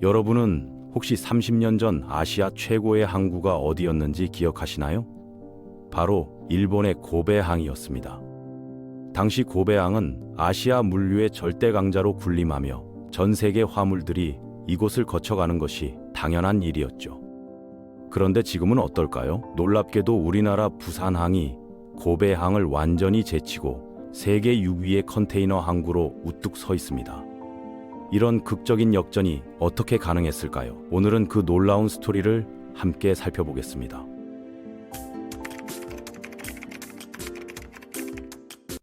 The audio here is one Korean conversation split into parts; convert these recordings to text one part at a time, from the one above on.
여러분은 혹시 30년 전 아시아 최고의 항구가 어디였는지 기억하시나요? 바로 일본의 고베항이었습니다. 당시 고베항은 아시아 물류의 절대 강자로 군림하며 전 세계 화물들이 이곳을 거쳐가는 것이 당연한 일이었죠. 그런데 지금은 어떨까요? 놀랍게도 우리나라 부산항이 고베항을 완전히 제치고 세계 6위의 컨테이너 항구로 우뚝 서 있습니다. 이런 극적인 역전이 어떻게 가능했을까요? 오늘은 그 놀라운 스토리를 함께 살펴보겠습니다.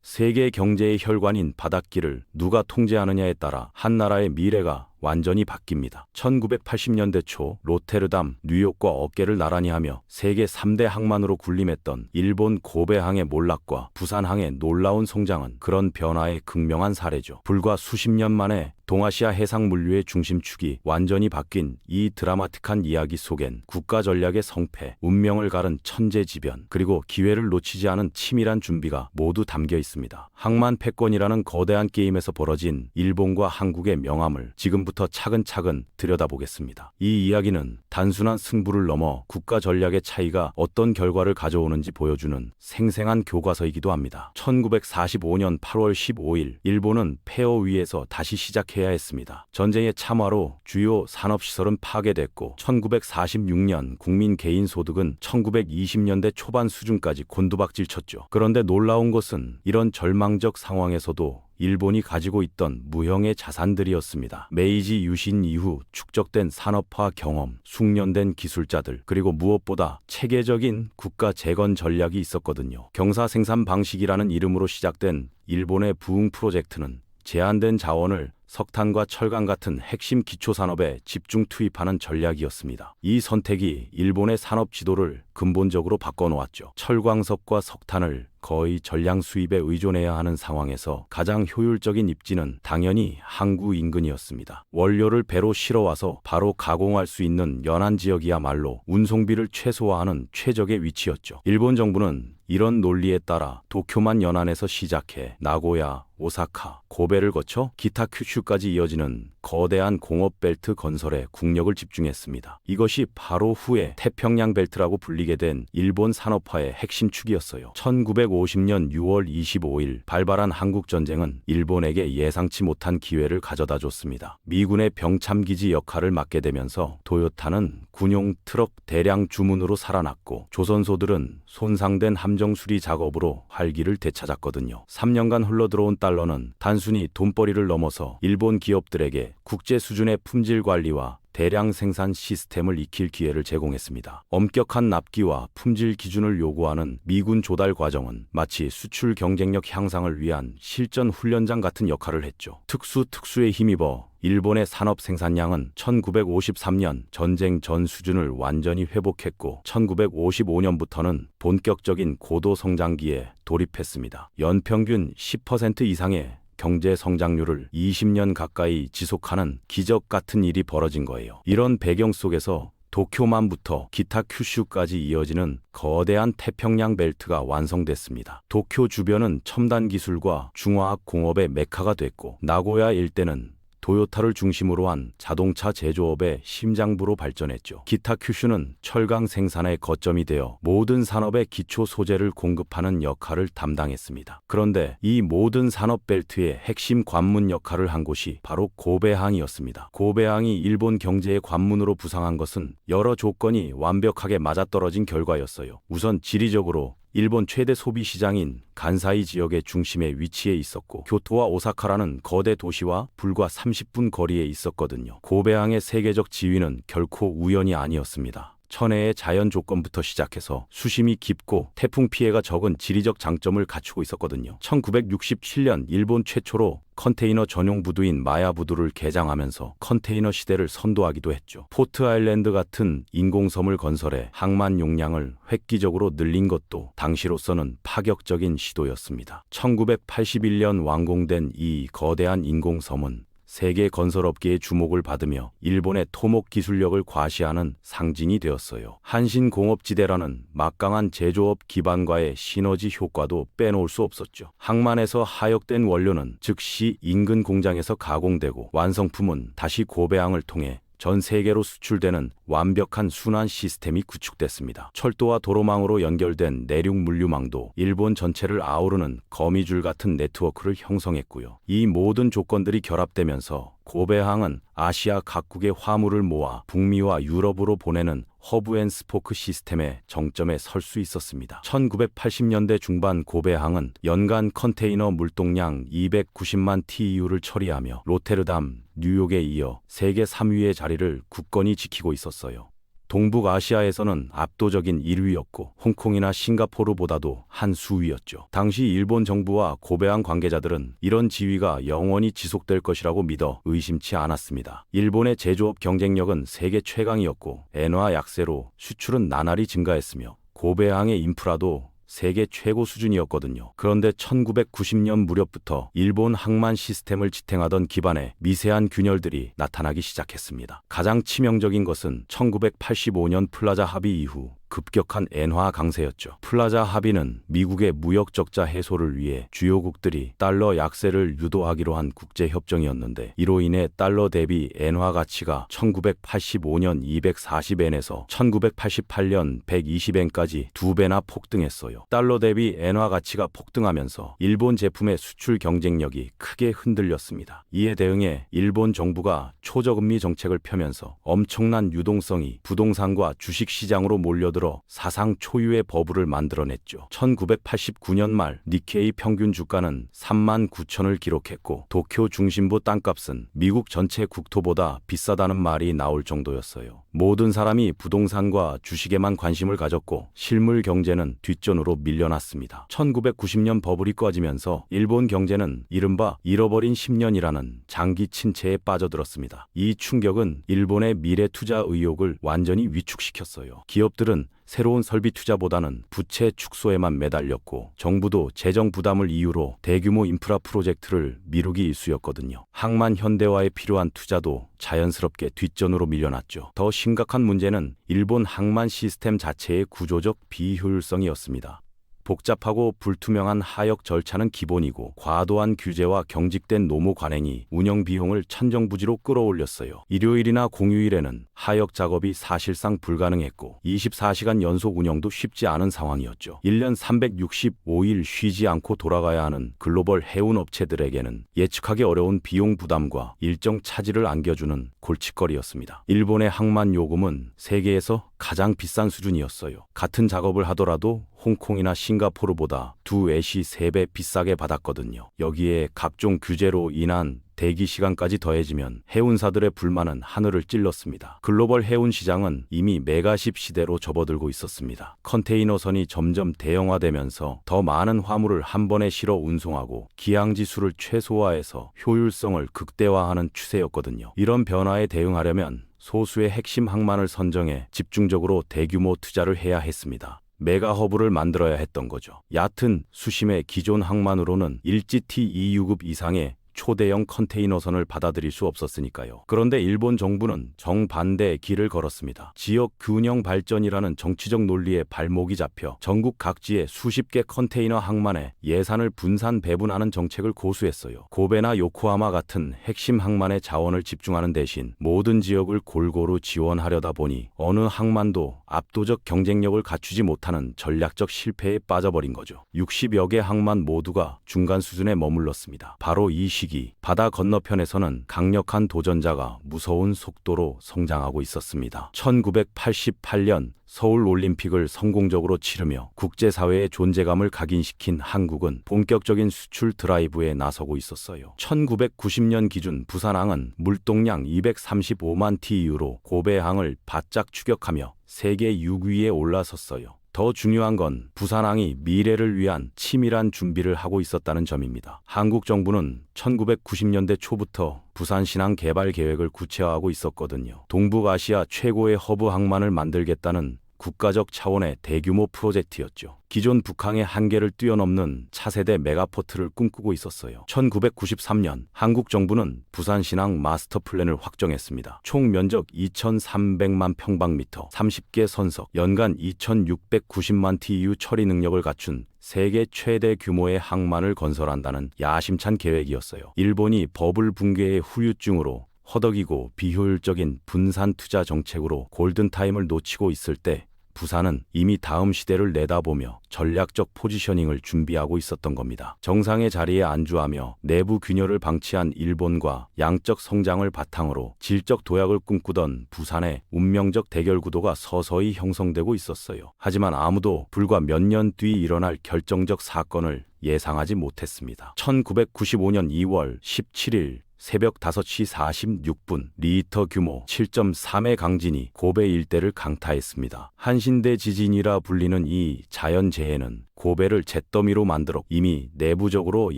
세계 경제의 혈관인 바닷길을 누가 통제하느냐에 따라 한 나라의 미래가 완전히 바뀝니다. 1980년대 초 로테르담, 뉴욕과 어깨를 나란히 하며 세계 3대 항만으로 군림했던 일본 고베항의 몰락과 부산항의 놀라운 성장은 그런 변화의 극명한 사례죠. 불과 수십 년 만에 동아시아 해상 물류의 중심축이 완전히 바뀐 이 드라마틱한 이야기 속엔 국가 전략의 성패, 운명을 가른 천재지변, 그리고 기회를 놓치지 않은 치밀한 준비가 모두 담겨 있습니다. 항만 패권이라는 거대한 게임에서 벌어진 일본과 한국의 명암을 지금부터 차근차근 들여다보겠습니다. 이 이야기는 단순한 승부를 넘어 국가 전략의 차이가 어떤 결과를 가져오는지 보여주는 생생한 교과서이기도 합니다. 1945년 8월 15일 일본은 폐허 위에서 다시 시작해야 했습니다. 전쟁의 참화로 주요 산업시설은 파괴됐고 1946년 국민 개인 소득은 1920년대 초반 수준까지 곤두박질 쳤죠. 그런데 놀라운 것은 이런 절망적 상황에서도 일본이 가지고 있던 무형의 자산들이었습니다. 메이지 유신 이후 축적된 산업화 경험, 숙련된 기술자들, 그리고 무엇보다 체계적인 국가 재건 전략이 있었거든요. 경사생산 방식이라는 이름으로 시작된 일본의 부흥 프로젝트는 제한된 자원을 석탄과 철강 같은 핵심 기초산업에 집중 투입하는 전략이었습니다. 이 선택이 일본의 산업 지도를 근본적으로 바꿔놓았죠. 철광석과 석탄을 거의 전량 수입에 의존해야 하는 상황에서 가장 효율적인 입지는 당연히 항구 인근이었습니다. 원료를 배로 실어와서 바로 가공할 수 있는 연안 지역이야말로 운송비를 최소화하는 최적의 위치였죠. 일본 정부는 이런 논리에 따라 도쿄만 연안에서 시작해 나고야, 오사카, 고베를 거쳐 기타 큐슈까지 이어지는 거대한 공업 벨트 건설에 국력을 집중했습니다. 이것이 바로 후에 태평양 벨트라고 불리게 된 일본 산업화의 핵심 축이었어요. 1950년 6월 25일 발발한 한국전쟁은 일본에게 예상치 못한 기회를 가져다 줬습니다. 미군의 병참기지 역할을 맡게 되면서 도요타는 군용 트럭 대량 주문으로 살아났고 조선소들은 손상된 함정 수리 작업으로 활기를 되찾았거든요. 3년간 흘러들어온 달러는 단순히 돈벌이를 넘어서 일본 기업들에게 국제 수준의 품질 관리와 대량 생산 시스템을 익힐 기회를 제공했습니다. 엄격한 납기와 품질 기준을 요구하는 미군 조달 과정은 마치 수출 경쟁력 향상을 위한 실전 훈련장 같은 역할을 했죠. 특수에 힘입어 일본의 산업 생산량은 1953년 전쟁 전 수준을 완전히 회복했고 1955년부터는 본격적인 고도 성장기에 돌입했습니다. 연평균 10% 이상의 경제 성장률을 20년 가까이 지속하는 기적 같은 일이 벌어진 거예요. 이런 배경 속에서 도쿄만부터 기타 큐슈까지 이어지는 거대한 태평양 벨트가 완성됐습니다. 도쿄 주변은 첨단 기술과 중화학 공업의 메카가 됐고 나고야 일대는 도요타를 중심으로 한 자동차 제조업의 심장부로 발전했죠. 기타 큐슈는 철강 생산의 거점이 되어 모든 산업의 기초 소재를 공급하는 역할을 담당했습니다. 그런데 이 모든 산업 벨트의 핵심 관문 역할을 한 곳이 바로 고베항이었습니다. 고베항이 일본 경제의 관문으로 부상한 것은 여러 조건이 완벽하게 맞아떨어진 결과였어요. 우선 지리적으로 일본 최대 소비 시장인 간사이 지역의 중심에 위치해 있었고 교토와 오사카라는 거대 도시와 불과 30분 거리에 있었거든요. 고베항의 세계적 지위는 결코 우연이 아니었습니다. 천혜의 자연 조건부터 시작해서 수심이 깊고 태풍 피해가 적은 지리적 장점을 갖추고 있었거든요. 1967년 일본 최초로 컨테이너 전용 부두인 마야부두를 개장하면서 컨테이너 시대를 선도하기도 했죠. 포트 아일랜드 같은 인공섬을 건설해 항만 용량을 획기적으로 늘린 것도 당시로서는 파격적인 시도였습니다. 1981년 완공된 이 거대한 인공섬은 세계 건설업계의 주목을 받으며 일본의 토목 기술력을 과시하는 상징이 되었어요. 한신공업지대라는 막강한 제조업 기반과의 시너지 효과도 빼놓을 수 없었죠. 항만에서 하역된 원료는 즉시 인근 공장에서 가공되고 완성품은 다시 고베항을 통해 전 세계로 수출되는 완벽한 순환 시스템이 구축됐습니다. 철도와 도로망으로 연결된 내륙 물류망도 일본 전체를 아우르는 거미줄 같은 네트워크를 형성했고요. 이 모든 조건들이 결합되면서 고베항은 아시아 각국의 화물을 모아 북미와 유럽으로 보내는 허브앤스포크 시스템의 정점에 설 수 있었습니다. 1980년대 중반 고베항은 연간 컨테이너 물동량 290만 TEU를 처리하며 로테르담, 뉴욕에 이어 세계 3위의 자리를 굳건히 지키고 있었어요. 동북아시아에서는 압도적인 1위였고 홍콩이나 싱가포르보다도 한 수위였죠. 당시 일본 정부와 고베항 관계자들은 이런 지위가 영원히 지속될 것이라고 믿어 의심치 않았습니다. 일본의 제조업 경쟁력은 세계 최강이었고 엔화 약세로 수출은 나날이 증가했으며 고베항의 인프라도 세계 최고 수준이었거든요. 그런데 1990년 무렵부터 일본 항만 시스템을 지탱하던 기반에 미세한 균열들이 나타나기 시작했습니다. 가장 치명적인 것은 1985년 플라자 합의 이후 급격한 엔화 강세였죠. 플라자 합의는 미국의 무역 적자 해소를 위해 주요국들이 달러 약세를 유도하기로 한 국제협정이었는데 이로 인해 달러 대비 엔화 가치가 1985년 240엔에서 1988년 120엔까지 2배나 폭등했어요. 달러 대비 엔화 가치가 폭등하면서 일본 제품의 수출 경쟁력이 크게 흔들렸습니다. 이에 대응해 일본 정부가 초저금리 정책을 펴면서 엄청난 유동성이 부동산과 주식시장으로 몰려들어 사상 초유의 버블을 만들어냈죠. 1989년 말 니케이 평균 주가는 3만 9천을 기록했고 도쿄 중심부 땅값은 미국 전체 국토보다 비싸다는 말이 나올 정도였어요. 모든 사람이 부동산과 주식에만 관심을 가졌고 실물 경제는 뒷전으로 밀려났습니다. 1990년 버블이 꺼지면서 일본 경제는 이른바 잃어버린 10년이라는 장기 침체에 빠져들었습니다. 이 충격은 일본의 미래 투자 의욕을 완전히 위축시켰어요. 기업들은 새로운 설비 투자보다는 부채 축소에만 매달렸고 정부도 재정 부담을 이유로 대규모 인프라 프로젝트를 미루기 일쑤였거든요. 항만 현대화에 필요한 투자도 자연스럽게 뒷전으로 밀려났죠. 더 심각한 문제는 일본 항만 시스템 자체의 구조적 비효율성이었습니다. 복잡하고 불투명한 하역 절차는 기본이고 과도한 규제와 경직된 노무 관행이 운영 비용을 천정부지로 끌어올렸어요. 일요일이나 공휴일에는 하역 작업이 사실상 불가능했고 24시간 연속 운영도 쉽지 않은 상황이었죠. 1년 365일 쉬지 않고 돌아가야 하는 글로벌 해운 업체들에게는 예측하기 어려운 비용 부담과 일정 차질을 안겨주는 골칫거리였습니다. 일본의 항만 요금은 세계에서 가장 비싼 수준이었어요. 같은 작업을 하더라도 홍콩이나 싱가포르보다 2애시 3배 비싸게 받았거든요. 여기에 각종 규제로 인한 대기 시간까지 더해지면 해운사들의 불만은 하늘을 찔렀습니다. 글로벌 해운 시장은 이미 메가십 시대로 접어들고 있었습니다. 컨테이너선이 점점 대형화되면서 더 많은 화물을 한 번에 실어 운송하고 기항지수를 최소화해서 효율성을 극대화하는 추세였거든요. 이런 변화에 대응하려면 소수의 핵심 항만을 선정해 집중적으로 대규모 투자를 해야 했습니다. 메가허브를 만들어야 했던 거죠. 얕은 수심의 기존 항만으로는 일지T 2유급 이상의 초대형 컨테이너선을 받아들일 수 없었으니까요. 그런데 일본 정부는 정반대의 길을 걸었습니다. 지역 균형 발전이라는 정치적 논리에 발목이 잡혀 전국 각지에 수십 개 컨테이너 항만에 예산을 분산 배분하는 정책을 고수했어요. 고베나 요코하마 같은 핵심 항만에 자원을 집중하는 대신 모든 지역을 골고루 지원하려다 보니 어느 항만도 압도적 경쟁력을 갖추지 못하는 전략적 실패에 빠져버린 거죠. 60여 개 항만 모두가 중간 수준에 머물렀습니다. 바로 이 시기 바다 건너편에서는 강력한 도전자가 무서운 속도로 성장하고 있었습니다. 1988년 서울 올림픽을 성공적으로 치르며 국제사회의 존재감을 각인시킨 한국은 본격적인 수출 드라이브에 나서고 있었어요. 1990년 기준 부산항은 물동량 235만 TEU로 고베항을 바짝 추격하며 세계 6위에 올라섰어요. 더 중요한 건 부산항이 미래를 위한 치밀한 준비를 하고 있었다는 점입니다. 한국 정부는 1990년대 초부터 부산신항 개발 계획을 구체화하고 있었거든요. 동북아시아 최고의 허브 항만을 만들겠다는 국가적 차원의 대규모 프로젝트였죠. 기존 북항의 한계를 뛰어넘는 차세대 메가포트를 꿈꾸고 있었어요. 1993년 한국 정부는 부산신항 마스터 플랜을 확정했습니다. 총 면적 2,300만 평방미터, 30개 선석, 연간 2,690만 TEU 처리 능력을 갖춘 세계 최대 규모의 항만을 건설한다는 야심찬 계획이었어요. 일본이 버블 붕괴의 후유증으로 허덕이고 비효율적인 분산 투자 정책으로 골든타임을 놓치고 있을 때 부산은 이미 다음 시대를 내다보며 전략적 포지셔닝을 준비하고 있었던 겁니다. 정상의 자리에 안주하며 내부 균열을 방치한 일본과 양적 성장을 바탕으로 질적 도약을 꿈꾸던 부산의 운명적 대결 구도가 서서히 형성되고 있었어요. 하지만 아무도 불과 몇 년 뒤 일어날 결정적 사건을 예상하지 못했습니다. 1995년 2월 17일 새벽 5시 46분 리히터 규모 7.3의 강진이 고베 일대를 강타했습니다. 한신대 지진이라 불리는 이 자연재해는 고베를 잿더미로 만들어 이미 내부적으로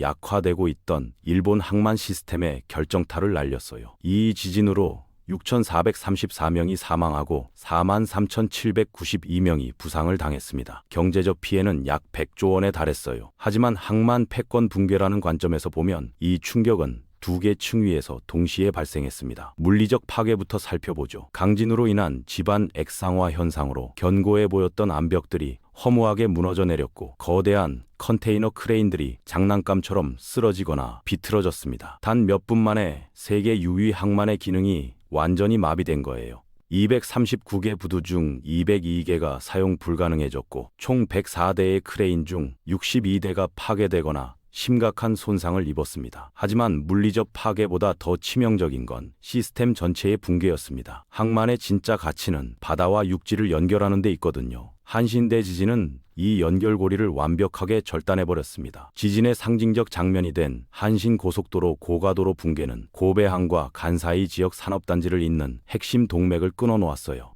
약화되고 있던 일본 항만 시스템의 결정타를 날렸어요. 이 지진으로 6,434명이 사망하고 43,792명이 부상을 당했습니다. 경제적 피해는 약 100조 원에 달했어요. 하지만 항만 패권 붕괴라는 관점에서 보면 이 충격은 두 개 층위에서 동시에 발생했습니다. 물리적 파괴부터 살펴보죠. 강진으로 인한 집안 액상화 현상으로 견고해 보였던 암벽들이 허무하게 무너져 내렸고 거대한 컨테이너 크레인들이 장난감처럼 쓰러지거나 비틀어졌습니다. 단 몇 분 만에 세계 유위 항만의 기능이 완전히 마비된 거예요. 239개 부두 중 202개가 사용 불가능해졌고 총 104대의 크레인 중 62대가 파괴되거나 심각한 손상을 입었습니다. 하지만 물리적 파괴보다 더 치명적인 건 시스템 전체의 붕괴였습니다. 항만의 진짜 가치는 바다와 육지를 연결하는 데 있거든요. 한신대 지진은 이 연결고리를 완벽하게 절단해버렸습니다. 지진의 상징적 장면이 된 한신 고속도로 고가도로 붕괴는 고베항과 간사이 지역 산업단지를 잇는 핵심 동맥을 끊어놓았어요.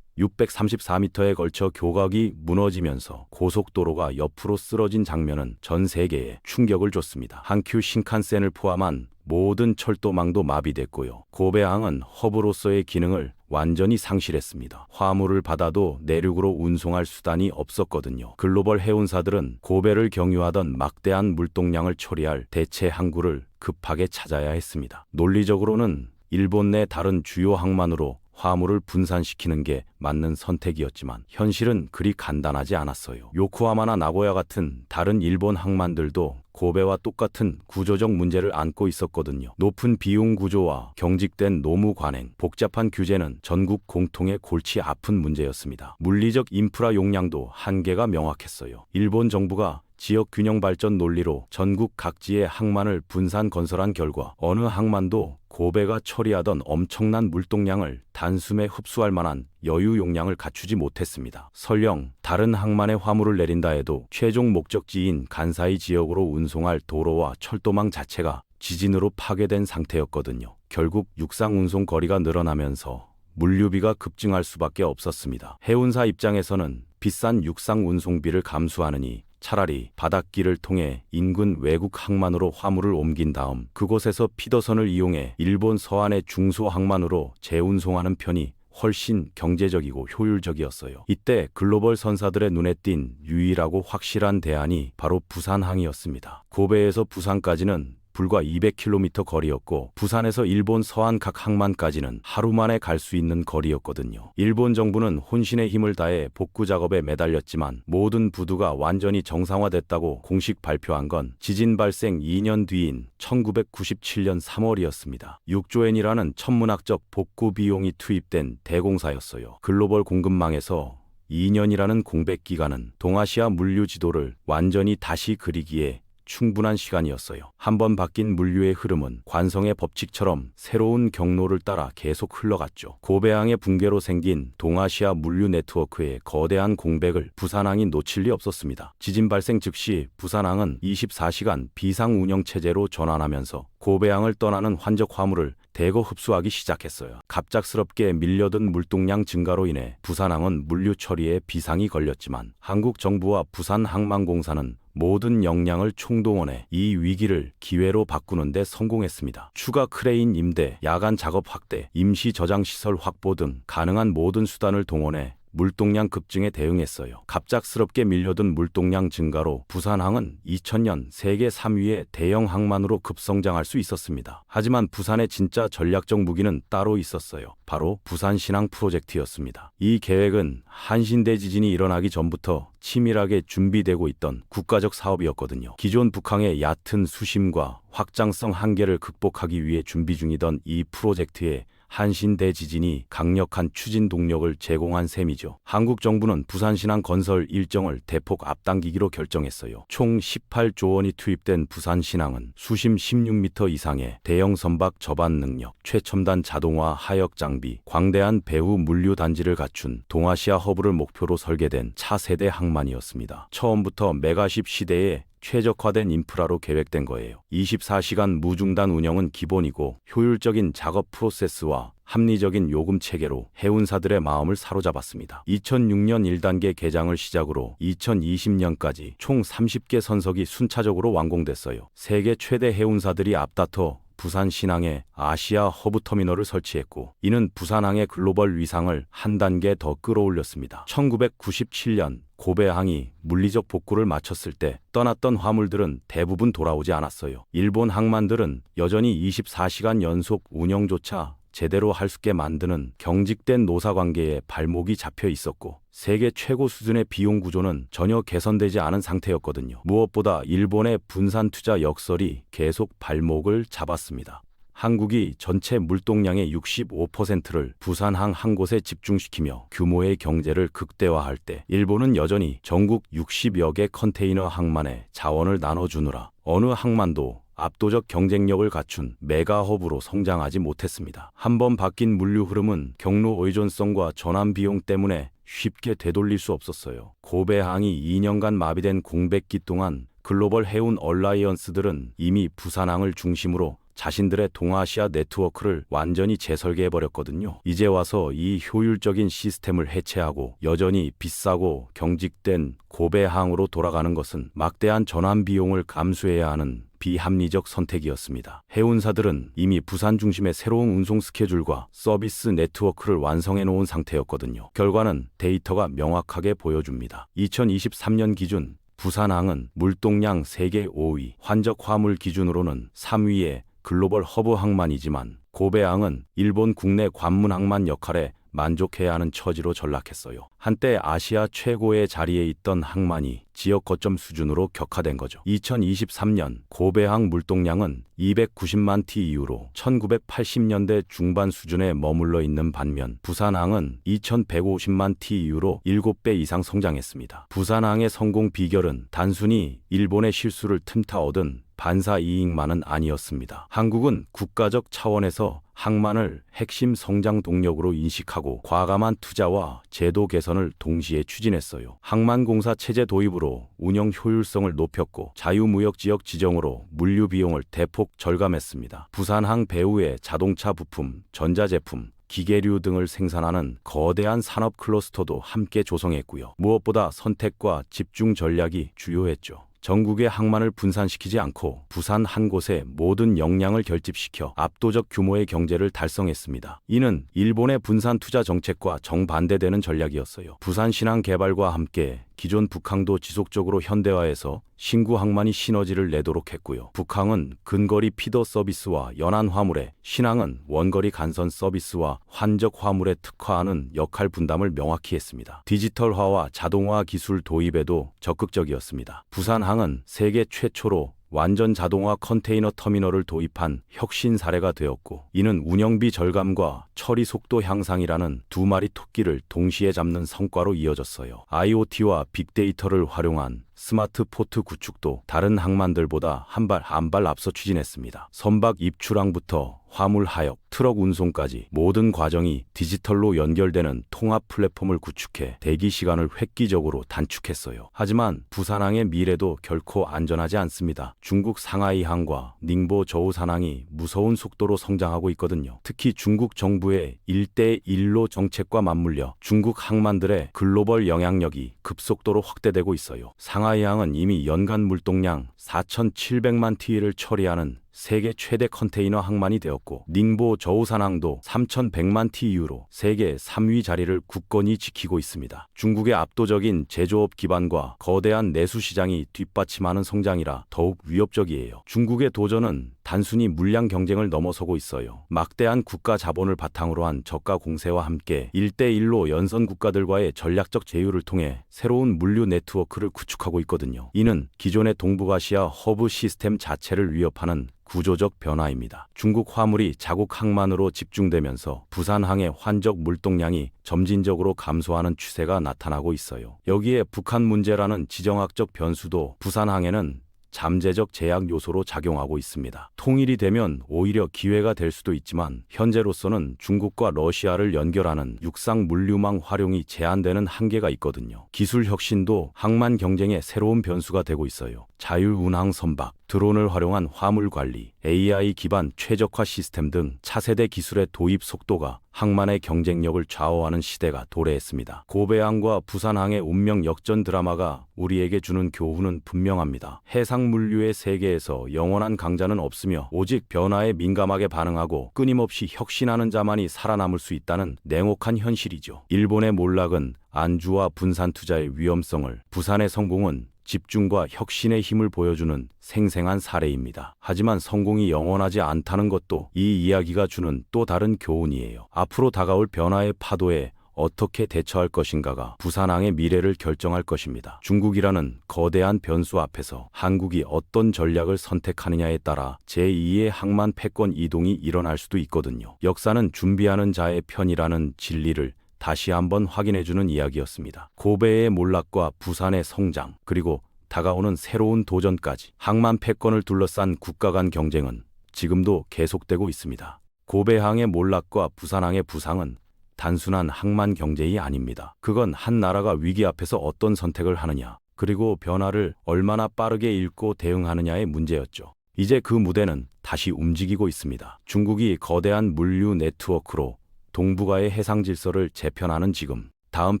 634m에 걸쳐 교각이 무너지면서 고속도로가 옆으로 쓰러진 장면은 전 세계에 충격을 줬습니다. 한큐 신칸센을 포함한 모든 철도망도 마비됐고요. 고베항은 허브로서의 기능을 완전히 상실했습니다. 화물을 받아도 내륙으로 운송할 수단이 없었거든요. 글로벌 해운사들은 고베를 경유하던 막대한 물동량을 처리할 대체 항구를 급하게 찾아야 했습니다. 논리적으로는 일본 내 다른 주요 항만으로 화물을 분산시키는 게 맞는 선택이었지만 현실은 그리 간단하지 않았어요. 요코하마나 나고야 같은 다른 일본 항만들도 고베와 똑같은 구조적 문제를 안고 있었거든요. 높은 비용 구조와 경직된 노무 관행, 복잡한 규제는 전국 공통의 골치 아픈 문제였습니다. 물리적 인프라 용량도 한계가 명확했어요. 일본 정부가 지역 균형 발전 논리로 전국 각지의 항만을 분산 건설한 결과 어느 항만도 고베가 처리하던 엄청난 물동량을 단숨에 흡수할 만한 여유 용량을 갖추지 못했습니다. 설령 다른 항만에 화물을 내린다 해도 최종 목적지인 간사이 지역으로 운송할 도로와 철도망 자체가 지진으로 파괴된 상태였거든요. 결국 육상 운송 거리가 늘어나면서 물류비가 급증할 수밖에 없었습니다. 해운사 입장에서는 비싼 육상 운송비를 감수하느니 차라리 바닷길을 통해 인근 외국 항만으로 화물을 옮긴 다음 그곳에서 피더선을 이용해 일본 서안의 중소 항만으로 재운송하는 편이 훨씬 경제적이고 효율적이었어요. 이때 글로벌 선사들의 눈에 띈 유일하고 확실한 대안이 바로 부산항이었습니다. 고베에서 부산까지는 불과 200km 거리였고 부산에서 일본 서안 각 항만까지는 하루 만에 갈 수 있는 거리였거든요. 일본 정부는 혼신의 힘을 다해 복구 작업에 매달렸지만 모든 부두가 완전히 정상화됐다고 공식 발표한 건 지진 발생 2년 뒤인 1997년 3월이었습니다. 6조엔이라는 천문학적 복구 비용이 투입된 대공사였어요. 글로벌 공급망에서 2년이라는 공백 기간은 동아시아 물류 지도를 완전히 다시 그리기에 충분한 시간이었어요. 한번 바뀐 물류의 흐름은 관성의 법칙처럼 새로운 경로를 따라 계속 흘러갔죠. 고베항의 붕괴로 생긴 동아시아 물류 네트워크의 거대한 공백을 부산항이 놓칠 리 없었습니다. 지진 발생 즉시 부산항은 24시간 비상 운영 체제로 전환하면서 고베항을 떠나는 환적 화물을 대거 흡수하기 시작했어요. 갑작스럽게 밀려든 물동량 증가로 인해 부산항은 물류 처리에 비상이 걸렸지만 한국 정부와 부산항만공사는 모든 역량을 총동원해 이 위기를 기회로 바꾸는 데 성공했습니다. 추가 크레인 임대, 야간 작업 확대, 임시 저장 시설 확보 등 가능한 모든 수단을 동원해 물동량 급증에 대응했어요. 갑작스럽게 밀려든 물동량 증가로 부산항은 2000년 세계 3위의 대형 항만으로 급성장할 수 있었습니다. 하지만 부산의 진짜 전략적 무기는 따로 있었어요. 바로 부산신항 프로젝트였습니다. 이 계획은 한신대 지진이 일어나기 전부터 치밀하게 준비되고 있던 국가적 사업이었거든요. 기존 북항의 얕은 수심과 확장성 한계를 극복하기 위해 준비 중이던 이 프로젝트에 한신대 지진이 강력한 추진 동력을 제공한 셈이죠. 한국 정부는 부산신항 건설 일정을 대폭 앞당기기로 결정했어요. 총 18조 원이 투입된 부산신항은 수심 16m 이상의 대형 선박 접안 능력, 최첨단 자동화 하역 장비, 광대한 배후 물류 단지를 갖춘 동아시아 허브를 목표로 설계된 차세대 항만이었습니다. 처음부터 메가십 시대에 최적화된 인프라로 계획된 거예요. 24시간 무중단 운영은 기본이고 효율적인 작업 프로세스와 합리적인 요금 체계로 해운사들의 마음을 사로잡았습니다. 2006년 1단계 개장을 시작으로 2020년까지 총 30개 선석이 순차적으로 완공됐어요. 세계 최대 해운사들이 앞다퉈 부산신항에 아시아 허브터미널을 설치했고 이는 부산항의 글로벌 위상을 한 단계 더 끌어올렸습니다. 1997년 고베항이 물리적 복구를 마쳤을 때 떠났던 화물들은 대부분 돌아오지 않았어요. 일본 항만들은 여전히 24시간 연속 운영조차 제대로 할 수 있게 만드는 경직된 노사관계에 발목이 잡혀 있었고 세계 최고 수준의 비용 구조는 전혀 개선되지 않은 상태였거든요. 무엇보다 일본의 분산 투자 역설이 계속 발목을 잡았습니다. 한국이 전체 물동량의 65%를 부산항 한 곳에 집중시키며 규모의 경제를 극대화할 때 일본은 여전히 전국 60여 개 컨테이너 항만에 자원을 나눠주느라 어느 항만도 압도적 경쟁력을 갖춘 메가허브로 성장하지 못했습니다. 한번 바뀐 물류 흐름은 경로 의존성과 전환 비용 때문에 쉽게 되돌릴 수 없었어요. 고베항이 2년간 마비된 공백기 동안 글로벌 해운 얼라이언스들은 이미 부산항을 중심으로 자신들의 동아시아 네트워크를 완전히 재설계해버렸거든요. 이제 와서 이 효율적인 시스템을 해체하고 여전히 비싸고 경직된 고베항으로 돌아가는 것은 막대한 전환 비용을 감수해야 하는 비합리적 선택이었습니다. 해운사들은 이미 부산 중심의 새로운 운송 스케줄과 서비스 네트워크를 완성해 놓은 상태였거든요. 결과는 데이터가 명확하게 보여줍니다. 2023년 기준 부산항은 물동량 세계 5위, 환적 화물 기준으로는 3위의 글로벌 허브 항만이지만 고베항은 일본 국내 관문 항만 역할에 만족해야 하는 처지로 전락했어요. 한때 아시아 최고의 자리에 있던 항만이 지역 거점 수준으로 격화된 거죠. 2023년 고베항 물동량은 290만 TEU로 1980년대 중반 수준에 머물러 있는 반면 부산항은 2150만 TEU로 7배 이상 성장했습니다. 부산항의 성공 비결은 단순히 일본의 실수를 틈타 얻은 반사 이익만은 아니었습니다. 한국은 국가적 차원에서 항만을 핵심 성장 동력으로 인식하고 과감한 투자와 제도 개선을 동시에 추진했어요. 항만공사 체제 도입으로 운영 효율성을 높였고 자유무역지역 지정으로 물류 비용을 대폭 절감했습니다. 부산항 배후에 자동차 부품, 전자제품, 기계류 등을 생산하는 거대한 산업 클러스터도 함께 조성했고요. 무엇보다 선택과 집중 전략이 주요했죠. 전국의 항만을 분산시키지 않고 부산 한 곳에 모든 역량을 결집시켜 압도적 규모의 경제를 달성했습니다. 이는 일본의 분산 투자 정책과 정반대되는 전략이었어요. 부산 신항 개발과 함께 기존 북항도 지속적으로 현대화해서 신구 항만이 시너지를 내도록 했고요. 북항은 근거리 피더 서비스와 연안 화물에, 신항은 원거리 간선 서비스와 환적 화물에 특화하는 역할 분담을 명확히 했습니다. 디지털화와 자동화 기술 도입에도 적극적이었습니다. 부산항은 세계 최초로 완전 자동화 컨테이너 터미널을 도입한 혁신 사례가 되었고 이는 운영비 절감과 처리 속도 향상이라는 두 마리 토끼를 동시에 잡는 성과로 이어졌어요. IoT와 빅데이터를 활용한 스마트 포트 구축도 다른 항만들보다 한 발 앞서 추진했습니다. 선박 입출항부터 화물 하역, 트럭 운송까지 모든 과정이 디지털로 연결되는 통합 플랫폼을 구축해 대기 시간을 획기적으로 단축했어요. 하지만 부산항의 미래도 결코 안전하지 않습니다. 중국 상하이항과 닝보 저우산항이 무서운 속도로 성장하고 있거든요. 특히 중국 정부의 1대1로 정책과 맞물려 중국 항만들의 글로벌 영향력이 급속도로 확대되고 있어요. 상하이항은 이미 연간 물동량 4,700만 TE를 처리하는 세계 최대 컨테이너 항만이 되었고 닝보 저우산항도 3,100만 TEU로 세계 3위 자리를 굳건히 지키고 있습니다. 중국의 압도적인 제조업 기반과 거대한 내수 시장이 뒷받침하는 성장이라 더욱 위협적이에요. 중국의 도전은 단순히 물량 경쟁을 넘어서고 있어요. 막대한 국가 자본을 바탕으로 한 저가 공세와 함께 1대1로 연선 국가들과의 전략적 제휴를 통해 새로운 물류 네트워크를 구축하고 있거든요. 이는 기존의 동북아시아 허브 시스템 자체를 위협하는 구조적 변화입니다. 중국 화물이 자국 항만으로 집중되면서 부산항의 환적 물동량이 점진적으로 감소하는 추세가 나타나고 있어요. 여기에 북한 문제라는 지정학적 변수도 부산항에는 잠재적 제약 요소로 작용하고 있습니다. 통일이 되면 오히려 기회가 될 수도 있지만 현재로서는 중국과 러시아를 연결하는 육상 물류망 활용이 제한되는 한계가 있거든요. 기술 혁신도 항만 경쟁의 새로운 변수가 되고 있어요. 자율운항 선박, 드론을 활용한 화물 관리, AI 기반 최적화 시스템 등 차세대 기술의 도입 속도가 항만의 경쟁력을 좌우하는 시대가 도래했습니다. 고배항과 부산항의 운명 역전 드라마가 우리에게 주는 교훈은 분명합니다. 해상 물류의 세계에서 영원한 강자는 없으며 오직 변화에 민감하게 반응하고 끊임없이 혁신하는 자만이 살아남을 수 있다는 냉혹한 현실이죠. 일본의 몰락은 안주와 분산 투자의 위험성을, 부산의 성공은 집중과 혁신의 힘을 보여주는 생생한 사례입니다. 하지만 성공이 영원하지 않다는 것도 이 이야기가 주는 또 다른 교훈이에요. 앞으로 다가올 변화의 파도에 어떻게 대처할 것인가가 부산항의 미래를 결정할 것입니다. 중국이라는 거대한 변수 앞에서 한국이 어떤 전략을 선택하느냐에 따라 제2의 항만 패권 이동이 일어날 수도 있거든요. 역사는 준비하는 자의 편이라는 진리를 다시 한번 확인해주는 이야기였습니다. 고베의 몰락과 부산의 성장, 그리고 다가오는 새로운 도전까지 항만 패권을 둘러싼 국가 간 경쟁은 지금도 계속되고 있습니다. 고베항의 몰락과 부산항의 부상은 단순한 항만 경쟁이 아닙니다. 그건 한 나라가 위기 앞에서 어떤 선택을 하느냐, 그리고 변화를 얼마나 빠르게 읽고 대응하느냐의 문제였죠. 이제 그 무대는 다시 움직이고 있습니다. 중국이 거대한 물류 네트워크로 동북아의 해상 질서를 재편하는 지금, 다음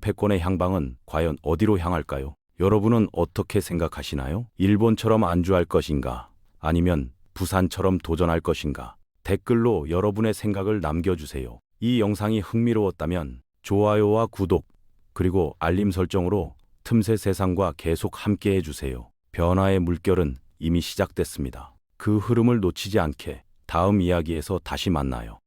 패권의 향방은 과연 어디로 향할까요? 여러분은 어떻게 생각하시나요? 일본처럼 안주할 것인가? 아니면 부산처럼 도전할 것인가? 댓글로 여러분의 생각을 남겨주세요. 이 영상이 흥미로웠다면 좋아요와 구독, 그리고 알림 설정으로 틈새 세상과 계속 함께 해주세요. 변화의 물결은 이미 시작됐습니다. 그 흐름을 놓치지 않게 다음 이야기에서 다시 만나요.